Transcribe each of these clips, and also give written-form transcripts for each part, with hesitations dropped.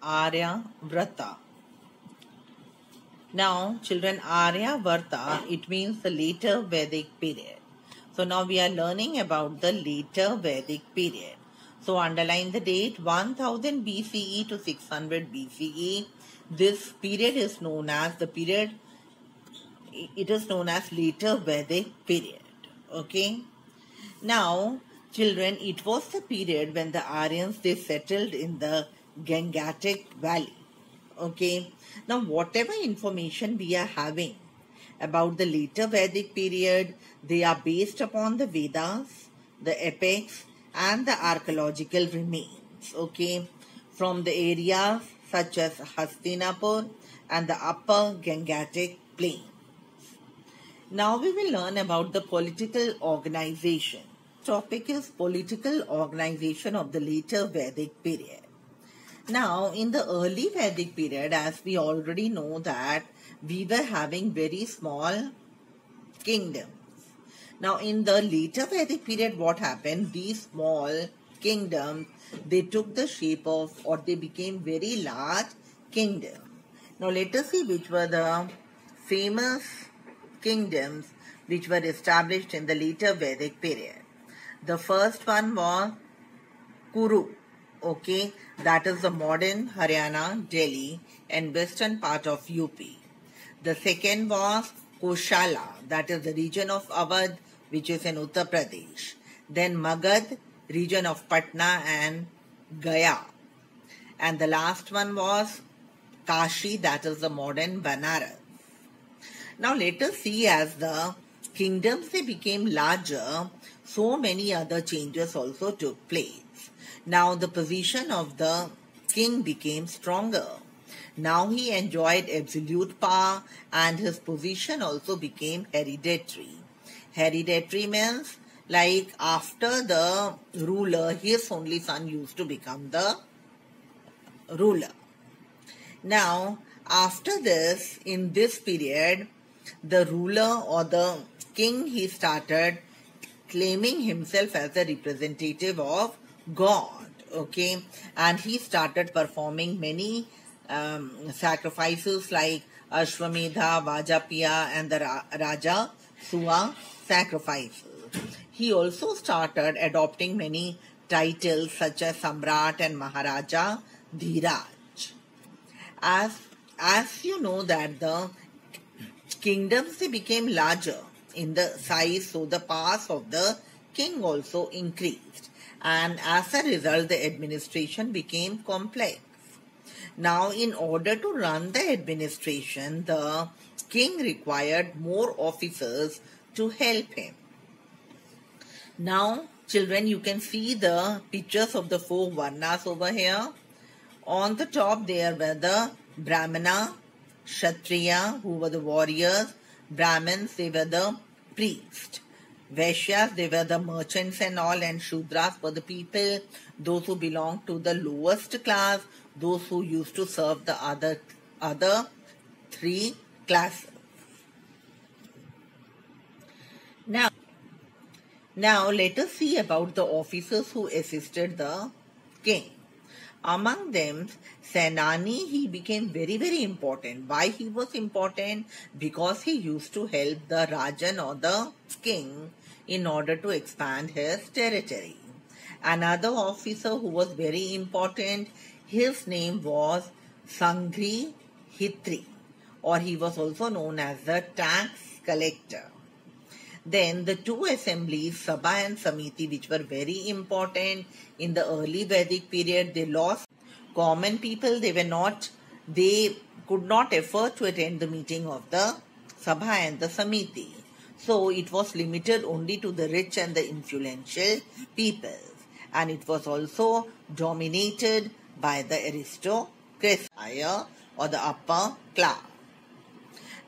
Aryavrata. Now, children, Aryavarta, it means the later Vedic period. So now we are learning about the later Vedic period. So underline the date 1000 BCE to 600 BCE. This period is known as it is known as later Vedic period. Okay. Now, children, it was the period when the Aryans, they settled in the Gangetic Valley. Okay. Now, whatever information we are having about the later Vedic period, they are based upon the Vedas, the epics, and the archaeological remains. Okay. From the areas such as Hastinapur and the upper Gangetic plain. Now we will learn about the political organization. Topic is political organization of the later Vedic period. Now in the early Vedic period, as we already know that we were having very small kingdoms. Now in the later Vedic period, what happened? These small kingdoms, they took the shape of, or they became very large kingdoms. Now let us see which were the famous kingdoms which were established in the later Vedic period. The first one was Kuru, okay, that is the modern Haryana, Delhi and western part of UP. The second was Koshala, that is the region of Awadh which is in Uttar Pradesh. Then Magad, region of Patna and Gaya. And the last one was Kashi, that is the modern Banaras. Now let us see, as the kingdoms they became larger, so many other changes also took place. Now the position of the king became stronger. Now he enjoyed absolute power and his position also became hereditary. Hereditary means like after the ruler, his only son used to become the ruler. Now after this, in this period, the ruler or the king, he started claiming himself as a representative of God, okay, and he started performing many sacrifices like Ashwamedha, Vajapaya and the Raja Suva sacrifices. He also started adopting many titles such as Samrat and Maharaja Dhiraj. As you know that the kingdoms, they became larger in the size, so the powers of the king also increased, and as a result the administration became complex. Now in order to run the administration, the king required more officers to help him. Now children, you can see the pictures of the four varnas over here. On the top there were the Brahmana, Kshatriya, who were the warriors. Brahmins, they were the priests. Vaishyas, they were the merchants and all, and Shudras were the people, those who belonged to the lowest class, those who used to serve the other three classes. Now let us see about the officers who assisted the king. Among them, Senani, he became very, very important. Why he was important? Because he used to help the Rajan or the king in order to expand his territory. Another officer who was very important, his name was Sangri Hitri, or he was also known as the tax collector. Then the two assemblies, Sabha and Samiti, which were very important in the early Vedic period, they lost. Common people, they could not afford to attend the meeting of the Sabha and the Samiti. So it was limited only to the rich and the influential people. And it was also dominated by the aristocracy or the upper class.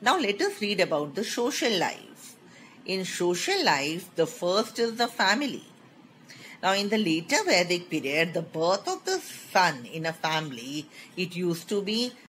Now let us read about the social life. In social life, the first is the family. Now, in the later Vedic period, the birth of the son in a family, it used to be